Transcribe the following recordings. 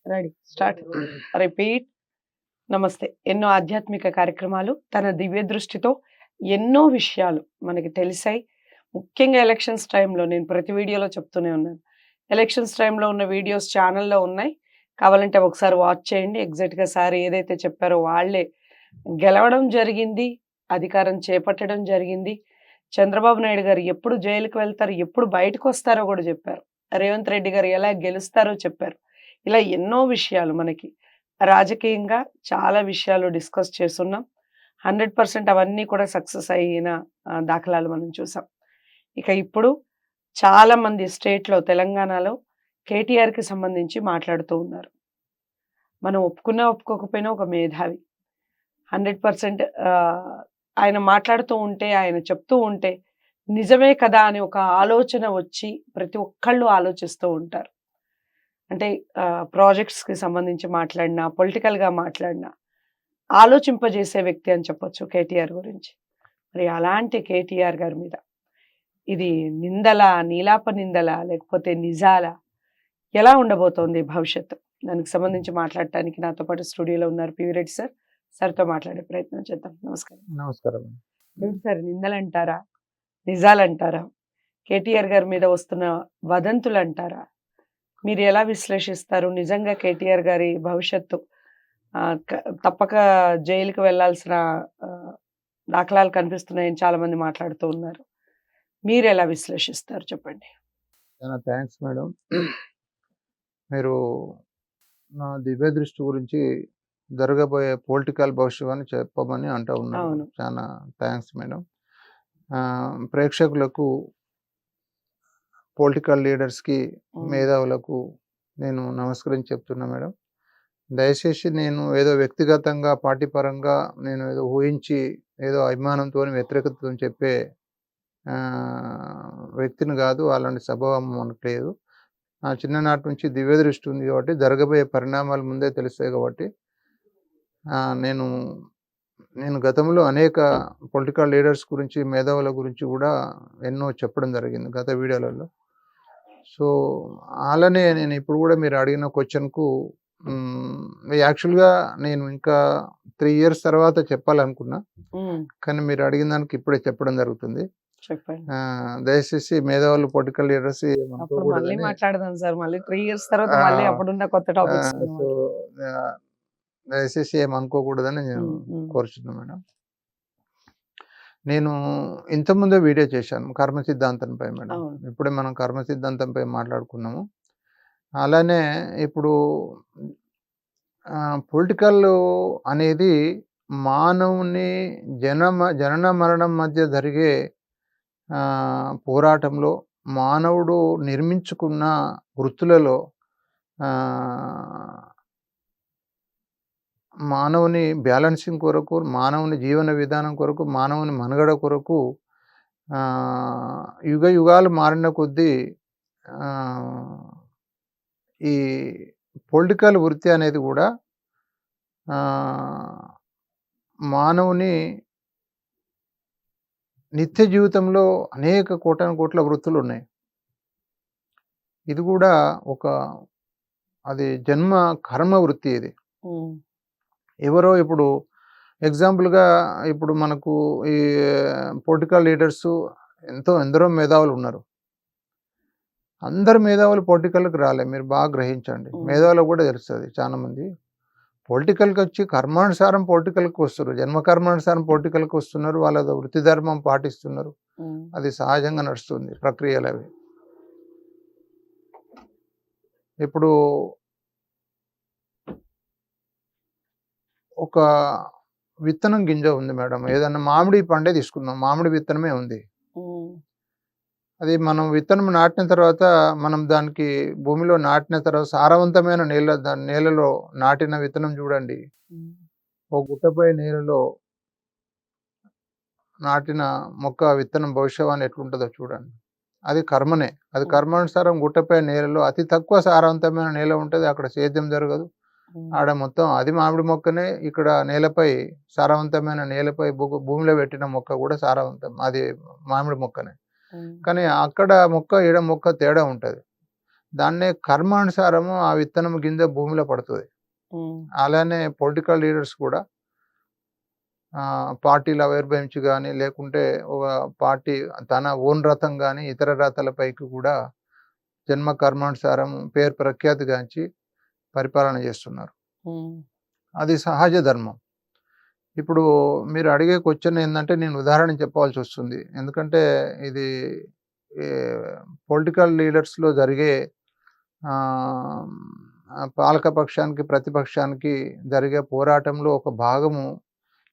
Ready start. Repeat. నమస్తే. ఎన్నో ఆధ్యాత్మిక కార్యక్రమాలు, తన దివ్య దృష్టితో ఎన్నో విషయాలు మనకి తెలిసాయి. ముఖ్యంగా ఎలక్షన్స్ టైంలో నేను ప్రతి వీడియోలో చెప్తూనే ఉన్నాను. ఎలక్షన్స్ టైంలో ఉన్న వీడియోస్ ఛానల్‌లో ఉన్నాయి. కావాలంటే ఒకసారి వాచ్ చేయండి. ఎగ్జాక్ట్‌గా సార్ ఏదైతే చెప్పారో వాళ్ళే గెలవడం జరిగింది. అధికారం చేపట్టడం జరిగింది. చంద్రబాబు నాయుడు గారు ఎప్పుడు జైలుకి వెళ్తారు, ఎప్పుడు బయటకొస్తారో గూడా జెప్పారు. రేవంత్ రెడ్డి గారు ఎలా గెలుస్తారో చెప్పారు. ఇలా ఎన్నో విషయాలు మనకి రాజకీయంగా చాలా విషయాలు డిస్కస్ చేసున్నాం. 100% అవన్నీ కూడా సక్సెస్ అయిన దాఖలాలు మనం చూసాం. ఇక ఇప్పుడు చాలామంది స్టేట్‌లో తెలంగాణలో కేటీఆర్‌కి సంబంధించి మాట్లాడుతూ ఉన్నారు. మనం ఒప్పుకున్నా, ఒప్పుకోకపోయినా ఒక మేధావి. 100% ఆయన మాట్లాడుతూ ఉంటే, ఆయన చెప్తూ ఉంటే నిజమే కదా అని ఒక ఆలోచన వచ్చి ప్రతి ఒక్కళ్ళు ఆలోచిస్తూ ఉంటారు. అంటే ప్రాజెక్ట్స్‌కి సంబంధించి మాట్లాడినా, పొలిటికల్‌గా మాట్లాడినా ఆలోచింపజేసే వ్యక్తి అని చెప్పొచ్చు కేటీఆర్ గురించి. మరి అలాంటి కేటీఆర్ గారి మీద ఇది నిందలా, నీలాప నిందలా, లేకపోతే నిజాలా? ఎలా ఉండబోతోంది భవిష్యత్తు? దానికి సంబంధించి మాట్లాడటానికి నాతో పాటు స్టూడియోలో ఉన్నారు పివి రెడ్డి సార్. సార్‌తో మాట్లాడే ప్రయత్నం చేద్దాం. నమస్కారం. నమస్కారం. ఏంటి సార్ నిందలంటారా? నిజాలంటారా? కేటీఆర్ గారి మీద వస్తున్న వదంతులంటారా? మీరు ఎలా విశ్లేషిస్తారు? నిజంగా కేటీఆర్ గారి భవిష్యత్తు తప్పక జైలుకి వెళ్ళాల్సిన ఆహ్, దాఖలాలు కనిపిస్తున్నాయని చాలామంది మాట్లాడుతూ ఉన్నారు. మీరెలా విశ్లేషిస్తారు చెప్పండి? చాలా థ్యాంక్స్ మేడం. మీరు నా దివ్య దృష్టి గురించి జరగబోయే పొలిటికల్ భవిష్యత్తు చెప్పమని అంటూ ఉన్నారు. అవును. చాలా థ్యాంక్స్ మేడం. ప్రేక్షకులకు, పొలిటికల్ లీడర్స్‌కి, మేధావులకు నేను నమస్కరించి చెప్తున్నా మేడం. దయచేసి నేను ఏదో వ్యక్తిగతంగా, పార్టీ పరంగా నేను ఏదో ఊహించి, ఏదో అభిమానంతోని, వ్యతిరేకతతోని చెప్పే వ్యక్తిని కాదు. అలాంటి స్వభావం మనకు లేదు. నా చిన్ననాటి నుంచి దివ్య దృష్టి ఉంది కాబట్టి జరగబోయే పరిణామాలు ముందే తెలుస్తాయి కాబట్టి నేను నేను గతంలో అనేక పొలిటికల్ లీడర్స్ గురించి, మేధావుల గురించి కూడా ఎన్నో చెప్పడం జరిగింది గత వీడియోలలో. సో అలానే నేను ఇప్పుడు కూడా మీరు అడిగిన క్వశ్చన్కు యాక్చువల్గా నేను ఇంకా 3 years తర్వాత చెప్పాలనుకున్నా, కానీ మీరు అడిగిన దానికి ఇప్పుడే చెప్పడం జరుగుతుంది. చెప్పండి. దయచేసి మేధావులు, పొలిటికల్ లీడర్స్ మళ్ళీ మాట్లాడదాం సార్. మళ్ళీ 3 years తర్వాత మళ్ళీ అప్పుడున్న కొత్త టాపిక్స్. సో దయచేసి ఏమనుకోకూడదని నేను కోరుచున్నాను మేడం. నేను ఇంతకుముందే వీడియో చేశాను కర్మ సిద్ధాంతంపై మేడం. ఇప్పుడే మనం కర్మ సిద్ధాంతంపై మాట్లాడుకున్నాము. అలానే ఇప్పుడు పొలిటికల్ అనేది మానవుని జనన మరణం మధ్య జరిగే పోరాటంలో మానవుడు నిర్మించుకున్న వృత్తులలో మానవుని బ్యాలెన్సింగ్ కొరకు, మానవుని జీవన విధానం కొరకు, మానవుని మనుగడ కొరకు యుగ యుగాలు మారిన కొద్దీ ఈ పొలిటికల్ వృత్తి అనేది కూడా మానవుని నిత్య జీవితంలో అనేక కోటాను కోట్ల వృత్తులు ఉన్నాయి. ఇది కూడా అది జన్మ కర్మ వృత్తి. ఇది ఎవరో ఇప్పుడు ఎగ్జాంపుల్గా ఇప్పుడు మనకు ఈ పొలిటికల్ లీడర్స్ ఎందరో మేధావులు ఉన్నారు. అందరు మేధావులు పొలిటికల్కి రాలే. మీరు బాగా గ్రహించండి. మేధావులకు కూడా తెలుస్తుంది. చాలా మంది పొలిటికల్కి వచ్చి కర్మానుసారం పొలిటికల్కి వస్తారు, జన్మ కర్మానుసారం పొలిటికల్కి వస్తున్నారు. వాళ్ళ వృత్తి ధర్మం పాటిస్తున్నారు. అది సహజంగా నడుస్తుంది ప్రక్రియలు అవి. ఇప్పుడు ఒక విత్తనం గింజ ఉంది మేడం. ఏదన్నా మామిడి పండే తీసుకుందాం, మామిడి విత్తనమే ఉంది. అది మనం విత్తనం నాటిన తర్వాత, మనం దానికి భూమిలో నాటిన తర్వాత సారవంతమైన నేలలో నాటిన విత్తనం చూడండి, ఒక గుట్టపై నేలలో నాటిన మొక్క విత్తనం భవిష్యవాణి ఎట్లుంటుందో చూడండి. అది కర్మనే. అది కర్మానుసారం గుట్టపై నేలలో అతి తక్కువ సారవంతమైన నేల ఉంటుంది, అక్కడ సేద్యం జరగదు. ఆడ మొత్తం అది మామిడి మొక్కనే. ఇక్కడ నేలపై సారవంతమైన నేలపై భూమిలో పెట్టిన మొక్క కూడా సారవంతం, అది మామిడి మొక్కనే. కానీ అక్కడ మొక్క ఈడ మొక్క తేడా ఉంటుంది. దాన్నే కర్మానుసారము ఆ విత్తనం గింజ భూమిలో పడుతుంది. అలానే పొలిటికల్ లీడర్స్ కూడా పార్టీలు ఆవిర్భవించి కానీ, లేకుంటే ఒక పార్టీ తన ఓన్ రథం కానీ ఇతర రథాలపైకి కూడా జన్మ కర్మానుసారం పేరు ప్రఖ్యాతిగాంచి పరిపాలన చేస్తున్నారు. అది సహజ ధర్మం. ఇప్పుడు మీరు అడిగే క్వశ్చన్ ఏంటంటే నేను ఉదాహరణ చెప్పాల్సి వస్తుంది. ఎందుకంటే ఇది పొలిటికల్ లీడర్స్లో జరిగే పాలక పక్షానికి ప్రతిపక్షానికి జరిగే పోరాటంలో ఒక భాగము.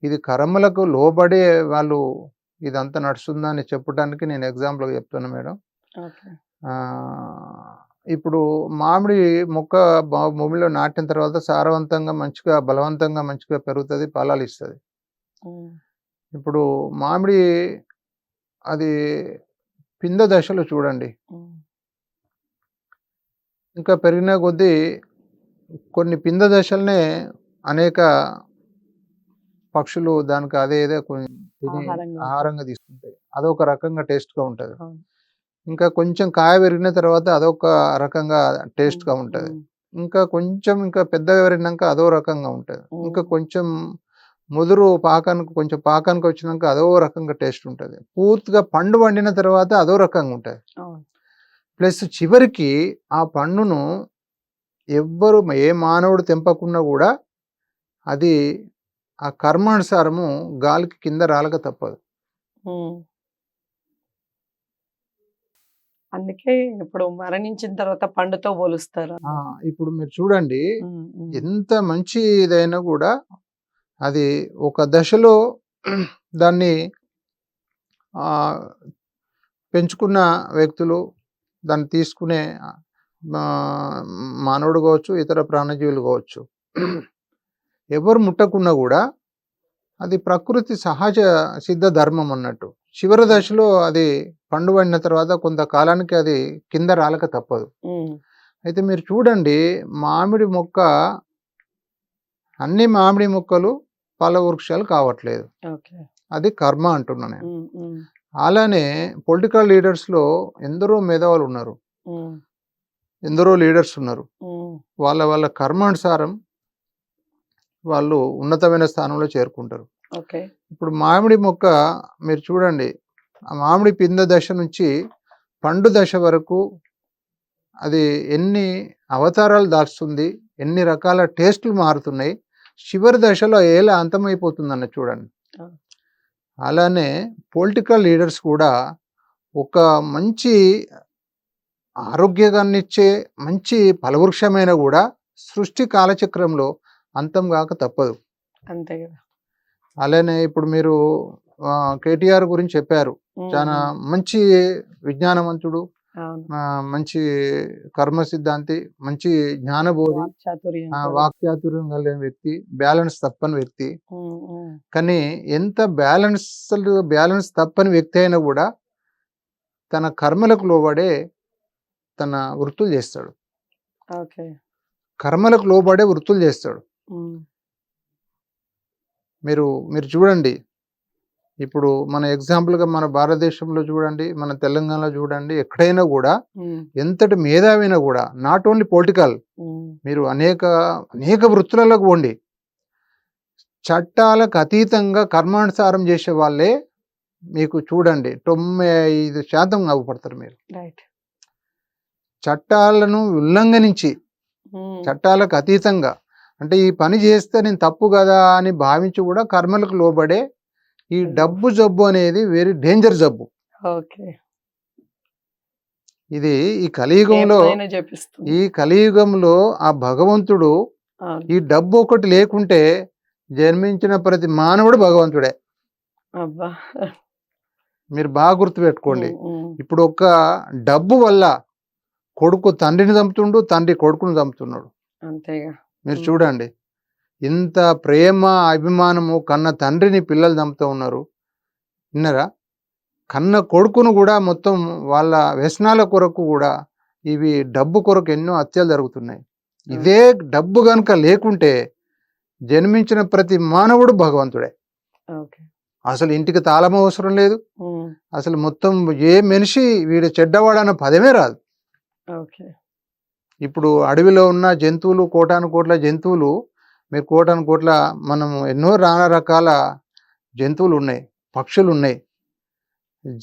ఇది కర్మలకు లోబడే వాళ్ళు ఇదంతా నడుస్తుందని చెప్పడానికి నేను ఎగ్జాంపుల్గా చెప్తున్నా మేడం. ఇప్పుడు మామిడి మొక్క భూమిలో నాటిన తర్వాత సారవంతంగా మంచిగా బలవంతంగా మంచిగా పెరుగుతుంది, ఫలాలు ఇస్తుంది. ఇప్పుడు మామిడి అది పింద దశలో చూడండి, ఇంకా పెరిగిన కొద్దీ కొన్ని పింద దశలనే అనేక పక్షులు దానికి అదే తిని ఆహారంగా తీసుకుంటాయి. అదొక రకంగా టేస్ట్గా ఉంటుంది. ఇంకా కొంచెం కాయ పెరిగిన తర్వాత అదొక రకంగా టేస్ట్గా ఉంటుంది. ఇంకా కొంచెం ఇంకా పెద్దగా పెరిగినాక అదో రకంగా ఉంటుంది. ఇంకా కొంచెం ముదురు పాకానికి వచ్చినాక అదో రకంగా టేస్ట్ ఉంటుంది. పూర్తిగా పండు వండిన తర్వాత అదో రకంగా ఉంటుంది. ప్లస్ చివరికి ఆ పండును ఎవ్వరు ఏ మానవుడు తెంపకున్నా కూడా అది ఆ కర్మానుసారము గాలికి కింద రాలక తప్పదు. అందుకే ఇప్పుడు మరణించిన తర్వాత పండుతో పోలుస్తారు. ఇప్పుడు మీరు చూడండి, ఎంత మంచి ఇదైనా కూడా అది ఒక దశలో దాన్ని పెంచుకున్న వ్యక్తులు, దాన్ని తీసుకునే మానవుడు కావచ్చు, ఇతర ప్రాణజీవులు కావచ్చు, ఎవరు ముట్టకున్నా కూడా అది ప్రకృతి సహజ సిద్ధ ధర్మం అన్నట్టు. చివరి దశలో అది పండు పడిన తర్వాత కొంతకాలానికి అది కింద రాలక తప్పదు. అయితే మీరు చూడండి, మామిడి మొక్క అన్ని మామిడి మొక్కలు ఫల వృక్షాలు కావట్లేదు. అది కర్మ అంటున్నా నేను. అలానే పొలిటికల్ లీడర్స్లో ఎందరో మేధావులు ఉన్నారు, ఎందరో లీడర్స్ ఉన్నారు. వాళ్ళ వాళ్ళ కర్మానుసారం వాళ్ళు ఉన్నతమైన స్థానంలో చేరుకుంటారు. ఇప్పుడు మామిడి మొక్క మీరు చూడండి, ఆ మామిడి పింద దశ నుంచి పండు దశ వరకు అది ఎన్ని అవతారాలు దాచుతుంది, ఎన్ని రకాల టేస్టులు మారుతున్నాయి, చివరి దశలో ఎలా అంతమైపోతుందన్న చూడండి. అలానే పొలిటికల్ లీడర్స్ కూడా ఒక మంచి ఆరోగ్యాన్ని ఇచ్చే మంచి ఫలవృక్షమైన కూడా సృష్టి కాలచక్రంలో అంతం కాక తప్పదు. అంతే కదా. అలానే ఇప్పుడు మీరు కేటీఆర్ గురించి చెప్పారు. చాలా మంచి విజ్ఞానవంతుడు, మంచి కర్మ సిద్ధాంతి, మంచి జ్ఞానబోధి, వాక్చాతుర్యం కలిగిన వ్యక్తి, బ్యాలెన్స్ తప్పని వ్యక్తి. కానీ ఎంత బ్యాలెన్స్ తప్పని వ్యక్తి అయినా కూడా తన కర్మలకు లోబడే తన వృత్తులు చేస్తాడు. కర్మలకు లోబడే వృత్తులు చేస్తాడు. మీరు చూడండి, ఇప్పుడు మన ఎగ్జాంపుల్గా మన భారతదేశంలో చూడండి, మన తెలంగాణలో చూడండి, ఎక్కడైనా కూడా ఎంతటి మేధావైనా కూడా నాట్ ఓన్లీ పొలిటికల్, మీరు అనేక వృత్తులలో పోండి, చట్టాలకు అతీతంగా కర్మానుసారం చేసే వాళ్ళే మీకు చూడండి 95% అవ్వపడతారు. మీరు చట్టాలను ఉల్లంఘనించి చట్టాలకు అతీతంగా, అంటే ఈ పని చేస్తే నేను తప్పు కదా అని భావించి కూడా కర్మలకు లోబడే ఈ డబ్బు జబ్బు అనేది వెరీ డేంజర్ జబ్బు. ఇది ఈ కలియుగంలో ఆ భగవంతుడు ఈ డబ్బు ఒకటి లేకుంటే జన్మించిన ప్రతి మానవుడు భగవంతుడే. మీరు బాగా గుర్తుపెట్టుకోండి. ఇప్పుడు ఒక డబ్బు వల్ల కొడుకు తండ్రిని చంపుతుండు, తండ్రి కొడుకుని చంపుతున్నాడు. అంతేగా. మీరు చూడండి, ఇంత ప్రేమ అభిమానము కన్న తండ్రిని పిల్లలు చంపుతూ ఉన్నారు. విన్నారా? కన్న కొడుకును కూడా మొత్తం వాళ్ళ వ్యసనాల కొరకు కూడా ఇవి డబ్బు కొరకు ఎన్నో హత్యలు జరుగుతున్నాయి. ఇదే డబ్బు కనుక లేకుంటే జన్మించిన ప్రతి మానవుడు భగవంతుడే. అసలు ఇంటికి తాళం అవసరం లేదు, అసలు మొత్తం ఏ మనిషి వీడు చెడ్డవాడన్న పదమే రాదు. ఇప్పుడు అడవిలో ఉన్న జంతువులు కోటాను కోట్ల జంతువులు, మీరు కోటాను కోట్ల మనము ఎన్నో నానా రకాల జంతువులు ఉన్నాయి, పక్షులు ఉన్నాయి.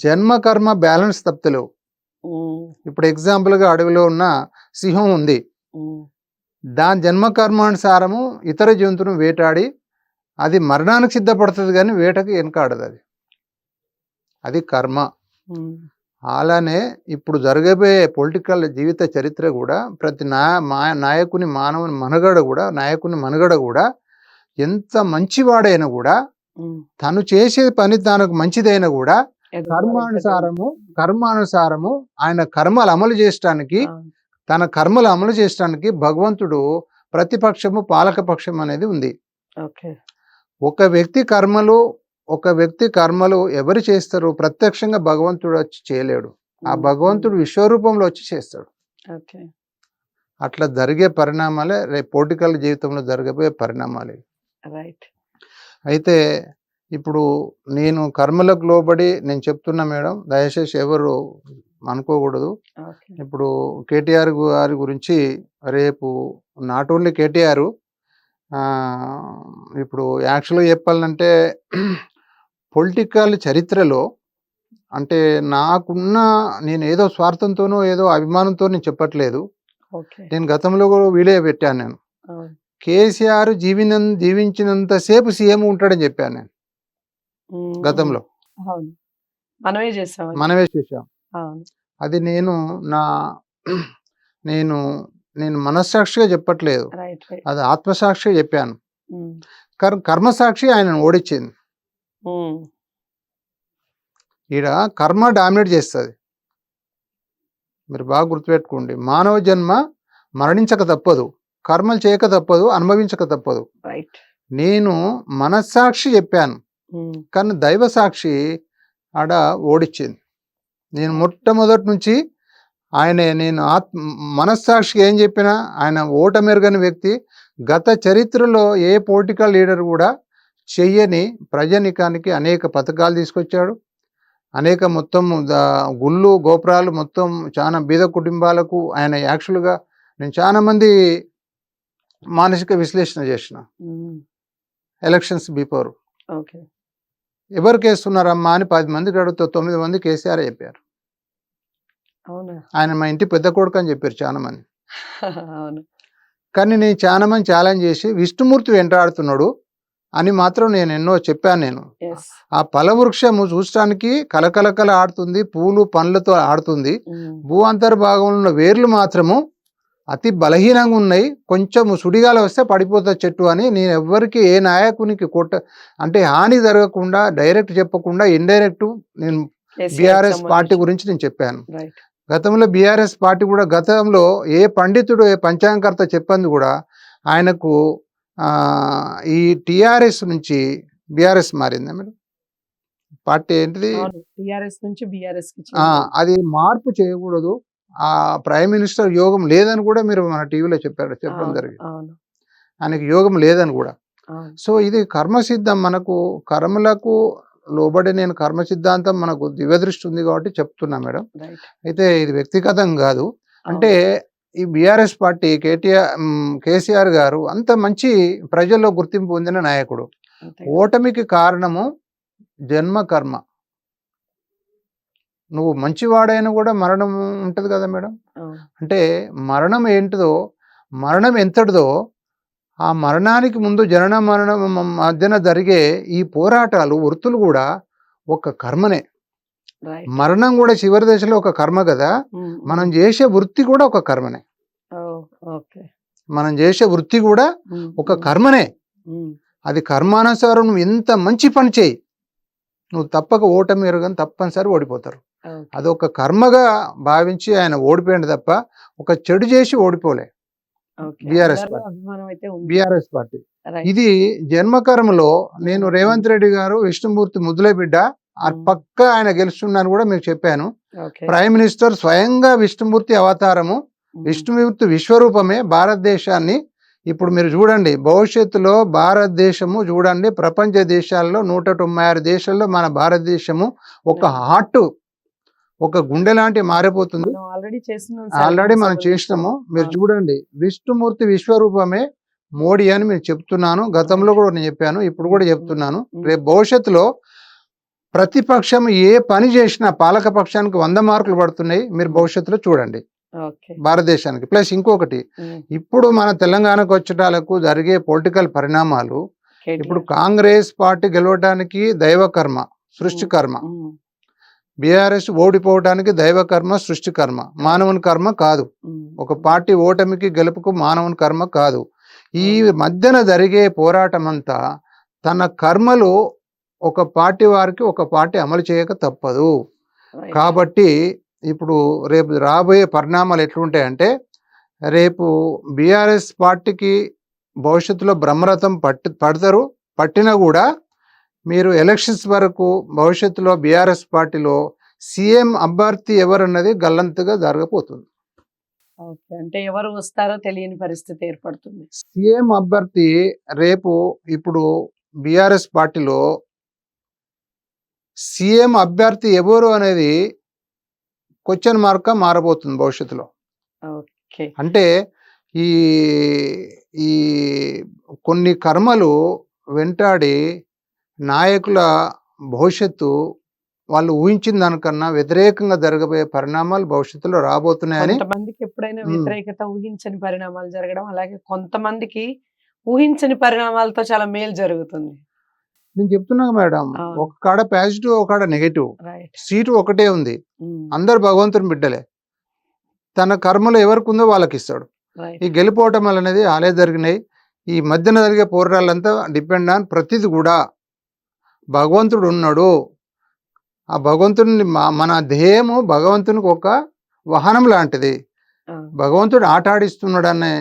జన్మ కర్మ బ్యాలెన్స్ తప్పలేవు. ఇప్పుడు ఎగ్జాంపుల్గా అడవిలో ఉన్న సింహం ఉంది, దాని జన్మ కర్మానుసారము ఇతర జంతువును వేటాడి అది మరణానికి సిద్ధపడుతుంది, కానీ వేటకి వెనకాడదు. అది కర్మ. అలానే ఇప్పుడు జరగబోయే పొలిటికల్ జీవిత చరిత్ర కూడా ప్రతి నాయకుని మనుగడ కూడా ఎంత మంచివాడైనా కూడా తను చేసే పని తనకు మంచిదైనా కూడా కర్మానుసారము ఆయన కర్మలు అమలు చేయడానికి భగవంతుడు ప్రతిపక్షము పాలక పక్షం అనేది ఉంది. ఒక వ్యక్తి కర్మలు ఎవరు చేస్తారు? ప్రత్యక్షంగా భగవంతుడు వచ్చి చేయలేడు. ఆ భగవంతుడు విశ్వరూపంలో వచ్చి చేస్తాడు. అట్లా జరిగే పరిణామాలే రేపు పొలిటికల్ జీవితంలో జరగబోయే పరిణామాలు. అయితే ఇప్పుడు నేను కర్మలకు లోబడి నేను చెప్తున్నా మేడం, దయచేసి ఎవరు అనుకోకూడదు. ఇప్పుడు కేటీఆర్ గారి గురించి రేపు నాట్ ఓన్లీ కేటీఆర్, ఇప్పుడు యాక్చువల్గా చెప్పాలంటే పొలిటికల్ చరిత్రలో అంటే నేను ఏదో స్వార్థంతోనో ఏదో అభిమానంతో నేను చెప్పట్లేదు. నేను గతంలో కూడా వీడియో పెట్టాను. నేను కేసీఆర్ జీవించినంతసేపు సీఎం ఉంటాడని చెప్పాను నేను గతంలో. మనమే చేసాం. అది నేను మనస్సాక్షిగా చెప్పట్లేదు, అది ఆత్మసాక్షిగా చెప్పాను. కర్మసాక్షి ఆయన ఓడించింది. ఈడ కర్మ డామినేట్ చేస్తుంది. మీరు బాగా గుర్తుపెట్టుకోండి, మానవ జన్మ మరణించక తప్పదు, కర్మలు చేయక తప్పదు, అనుభవించక తప్పదు. నేను మనస్సాక్షి చెప్పాను, కానీ దైవ సాక్షి ఆడ ఓడించింది. నేను మొట్టమొదటి నుంచి నేను మనస్సాక్షికి ఏం చెప్పినా ఆయన ఓటమెరుగని వ్యక్తి. గత చరిత్రలో ఏ పొలిటికల్ లీడర్ కూడా చెయ్యని ప్రజానికానికి అనేక పథకాలు తీసుకొచ్చాడు. అనేక మొత్తం గుళ్ళు గోపురాలు మొత్తం చాలా బీద కుటుంబాలకు ఆయన యాక్చువల్గా నేను చాలా మంది మానసిక విశ్లేషణ చేసిన ఎలక్షన్స్ బిఫోర్. ఎవరికి వేస్తున్నారమ్మా అని 10 మందికి అడుగుతా 9 మంది కేసీఆర్ చెప్పారు. ఆయన మా ఇంటి పెద్ద కొడుకు అని చెప్పారు చాలా మంది. కానీ నేను చాలా మంది ఛాలెంజ్ చేసి విష్ణుమూర్తి వెంటాడుతున్నాడు అని మాత్రం నేను ఎన్నో చెప్పాను. ఆ ఫలవృక్షము చూడటానికి కలకలకల ఆడుతుంది, పూలు పండ్లతో ఆడుతుంది, భూ అంతర్భాగంలో ఉన్న వేర్లు మాత్రము అతి బలహీనంగా ఉన్నాయి, కొంచెం సుడిగాల వస్తే పడిపోతుంది చెట్టు అని నేను ఎవ్వరికి ఏ నాయకునికి అంటే హాని జరగకుండా డైరెక్ట్ చెప్పకుండా ఇండైరెక్ట్ నేను బీఆర్ఎస్ పార్టీ గురించి నేను చెప్పాను. గతంలో బీఆర్ఎస్ పార్టీ కూడా గతంలో ఏ పండితుడు ఏ పంచాంగకర్త చెప్పంది కూడా ఆయనకు ఈ టిఆర్ఎస్ నుంచి బీఆర్ఎస్ మారిందా మేడం? పార్టీ ఏంటిది? అది మార్పు చేయకూడదు, ఆ ప్రైమ్ మినిస్టర్ యోగం లేదని కూడా మీరు మన టీవీలో చెప్పడం జరిగింది. ఆయనకి యోగం లేదని కూడా. సో ఇది కర్మసిద్ధం, మనకు కర్మలకు లోబడి నేను కర్మ సిద్ధాంతం మనకు దివ్యదృష్టి ఉంది కాబట్టి చెప్తున్నా మేడం. అయితే ఇది వ్యక్తిగతం కాదు. అంటే ఈ బీఆర్ఎస్ పార్టీ కేసీఆర్ గారు అంత మంచి ప్రజల్లో గుర్తింపు పొందిన నాయకుడు. ఓటమికి కారణము జన్మ కర్మ. నువ్వు మంచివాడైనా కూడా మరణం ఉంటుంది కదా మేడం. అంటే మరణం ఏంటిదో, మరణం ఎంతటిదో, ఆ మరణానికి ముందు జనన మరణం మధ్యన జరిగే ఈ పోరాటాలు వృత్తులు కూడా ఒక కర్మనే. మరణం కూడా చివరి దశలో ఒక కర్మ కదా. మనం చేసే వృత్తి కూడా ఒక కర్మనే. ఒక కర్మనే. అది కర్మానుసారం నువ్వు ఎంత మంచి పని చేయి, నువ్వు తప్పక ఓటమి ఎరుగని తప్పనిసరి ఓడిపోతారు. అదొక కర్మగా భావించి ఆయన ఓడిపోయింది తప్ప ఒక చెడు చేసి ఓడిపోలే బీఆర్ఎస్ పార్టీ. ఇది జన్మకర్మలో నేను రేవంత్ రెడ్డి గారు విష్ణుమూర్తి ముద్దులే బిడ్డ పక్క ఆయన గెలుస్తున్నాను కూడా మీకు చెప్పాను. ప్రైమ్ మినిస్టర్ స్వయంగా విష్ణుమూర్తి అవతారము, విష్ణుమూర్తి విశ్వరూపమే. భారతదేశాన్ని ఇప్పుడు మీరు చూడండి, భవిష్యత్తులో భారతదేశము చూడండి, ప్రపంచ దేశాల్లో 196 దేశాల్లో మన భారతదేశము ఒక ఒక గుండె లాంటి మారిపోతుంది. మనం ఆల్రెడీ చేస్తున్నాం సార్ ఆల్రెడీ మనం లోక్సభలో. చేసినాము. మీరు అవును. చూడండి, విష్ణుమూర్తి విశ్వరూపమే మోడీ అని నేను చెప్తున్నాను. గతంలో కూడా నేను చెప్పాను, ఇప్పుడు కూడా చెప్తున్నాను. రేపు భవిష్యత్తులో ప్రతిపక్షం ఏ పని చేసినా పాలక పక్షానికి 100 మార్కులు పడుతున్నాయి. మీరు భవిష్యత్తులో చూడండి ఓకే. భారతదేశానికి. ప్లస్ ఇంకొకటి, ఇప్పుడు మన తెలంగాణకు వచ్చేటాలకు జరిగే పొలిటికల్ పరిణామాలు, ఇప్పుడు కాంగ్రెస్ పార్టీ గెలవడానికి దైవకర్మ, సృష్టికర్మ. బీఆర్ఎస్ ఓడిపోవడానికి దైవకర్మ, సృష్టికర్మ, మానవుని కర్మ కాదు. ఒక పార్టీ ఓటమికి గెలుపుకు మానవుని కర్మ కాదు. ఈ మధ్యన జరిగే పోరాటం అంతా తన కర్మలు ఒక పార్టీ వారికి ఒక పార్టీ అమలు చేయక తప్పదు. కాబట్టి ఇప్పుడు రేపు రాబోయే పరిణామాలు ఎట్లుంటాయంటే, రేపు బీఆర్ఎస్ పార్టీకి భవిష్యత్తులో బ్రహ్మరథం పడతారు. పట్టినా కూడా మీరు ఎలక్షన్స్ వరకు భవిష్యత్తులో బీఆర్ఎస్ పార్టీలో సీఎం అభ్యర్థి ఎవరన్నది గల్లంతుగా జరగబోతుంది. ఓకే. అంటే ఎవరు వస్తారో తెలియని పరిస్థితి ఏర్పడుతుంది. సీఎం అభ్యర్థి రేపు ఇప్పుడు బీఆర్ఎస్ పార్టీలో సీఎం అభ్యర్థి ఎవరు అనేది క్వశ్చన్ మార్క్ గా మారబోతుంది భవిష్యత్తులో. ఓకే. అంటే ఈ ఈ కొన్ని కర్మలు వెంటాడి నాయకుల భవిష్యత్తు వాళ్ళు ఊహించిన దానికన్నా వ్యతిరేకంగా జరగబోయే పరిణామాలు భవిష్యత్తులో రాబోతున్నాయని. కొంతమందికి ఎప్పుడైనా వ్యతిరేకత ఊహించని పరిణామాలు జరగడం, అలాగే కొంతమందికి ఊహించని పరిణామాలతో చాలా మేలు జరుగుతుంది. నేను చెప్తున్నా మేడం, ఒక కాడ పాజిటివ్, ఒక కాడ నెగటివ్. రైట్. సీటు ఒకటే ఉంది, అందరు భగవంతుని బిడ్డలే. తన కర్మలు ఎవరికి ఉందో వాళ్ళకి ఇస్తాడు. ఈ గెలిపోవటం అనేది ఆలే జరిగినాయి. ఈ మధ్యన జరిగే పోరాటాలంతా డిపెండ్ ఆన్ ప్రతిది కూడా భగవంతుడు ఉన్నాడు. ఆ భగవంతుడిని మన దేహము భగవంతునికి ఒక వాహనం లాంటిది. భగవంతుడు ఆట ఆడిస్తున్నాడు అనే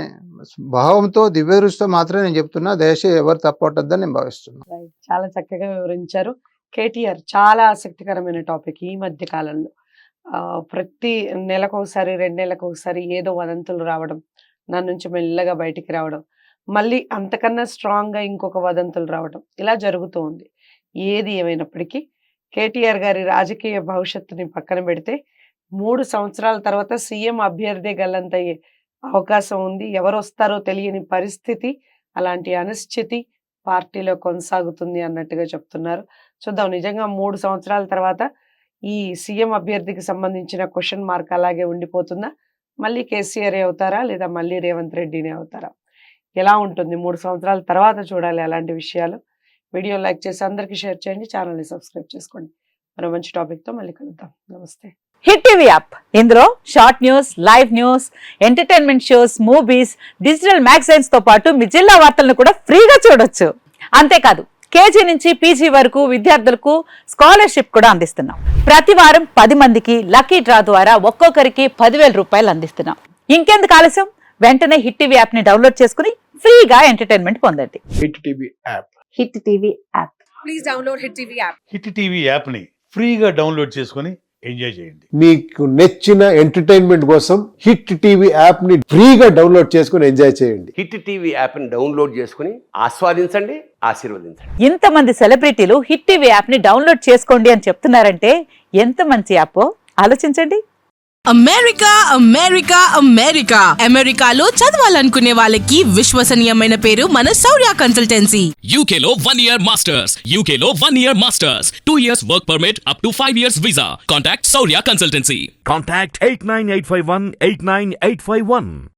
భావంతో, దివ్య దృష్టితో మాత్రమే నేను చెప్తున్నా. దయచేసి ఎవరు తప్పవద్దని నేను భావిస్తున్నా. చాలా చక్కగా వివరించారు కేటీఆర్. చాలా ఆసక్తికరమైన టాపిక్ ఈ మధ్య కాలంలో. ప్రతి నెలకొకసారి 2 నెలలకు ఒకసారి ఏదో వదంతులు రావడం, దాని నుంచి మెల్లగా బయటికి రావడం, మళ్ళీ అంతకన్నా స్ట్రాంగ్ గా ఇంకొక వదంతులు రావడం, ఇలా జరుగుతూ ఉంది. ఏది ఏమైనప్పటికీ కేటీఆర్ గారి రాజకీయ భవిష్యత్తుని పక్కన పెడితే 3 సంవత్సరాల తర్వాత సీఎం అభ్యర్థి గల్లంతయ్యే అవకాశం ఉంది. ఎవరు వస్తారో తెలియని పరిస్థితి, అలాంటి అనిశ్చితి పార్టీలో కొనసాగుతుంది అన్నట్టుగా చెప్తున్నారు. చూద్దాం, నిజంగా 3 సంవత్సరాల తర్వాత ఈ సీఎం అభ్యర్థికి సంబంధించిన క్వశ్చన్ మార్క్ అలాగే ఉండిపోతుందా? మళ్ళీ కేసీఆర్ అవుతారా, లేదా మళ్ళీ రేవంత్ రెడ్డినే అవుతారా? ఎలా ఉంటుంది 3 సంవత్సరాల తర్వాత చూడాలి అలాంటి విషయాలు. వీడియో లైక్ చేసి అందరికీ షేర్ చేయండి, ఛానల్ని సబ్స్క్రైబ్ చేసుకోండి. మరో మంచి టాపిక్తో మళ్ళీ కలుద్దాం. నమస్తే. హిట్ టీవీ యాప్, ఇందులో short news, live news, entertainment shows, movies, digital magazines తో పాటు మీ జిల్లా వార్తలను కూడా ఫ్రీగా చూడొచ్చు. అంతేకాదు కేజీ నుంచి పీజీ వరకు విద్యార్థులకు స్కాలర్షిప్ కూడా అందిస్తున్నాం. ప్రతి వారం 10 మందికి లక్కీ డ్రా ద్వారా ఒక్కొక్కరికి 10,000 రూపాయలు అందిస్తున్నాం. ఇంకెందుకు ఆలస్యం, వెంటనే హిట్ టీవీ యాప్ ని డౌన్లోడ్ చేసుకుని ఫ్రీగా ఎంటర్టైన్మెంట్ పొందండి. Hit TV app. Hit TV app. Please download hit TV app. Hit TV యాప్ని ఫ్రీగా డౌన్లోడ్ చేసుకొని ఎంజాయ్ చేయండి. మీకు నచ్చిన ఎంటర్టైన్మెంట్ కోసం హిట్ టీవీ యాప్ ని ఫ్రీగా డౌన్లోడ్ చేసుకొని ఎంజాయ్ చేయండి. హిట్ టీవీ యాప్ని డౌన్లోడ్ చేసుకుని ఆస్వాదించండి, ఆశీర్వదించండి. ఇంతమంది సెలబ్రిటీలు హిట్ టీవీ యాప్ ని డౌన్లోడ్ చేసుకోండి అని చెప్తున్నారంటే ఎంత మంచి యాప్ ఆలోచించండి. అమెరికా అమెరికా అమెరికా అమెరికాలో చదవాలనుకునే వాళ్ళకి విశ్వసనీయమైన పేరు మన శౌర్య కన్సల్టెన్సీ. UK లో 1 year masters. UK లో 1 year masters. 2 years work permit up to 5 years visa. Contact Saurya Consultancy. Contact 89851 89851.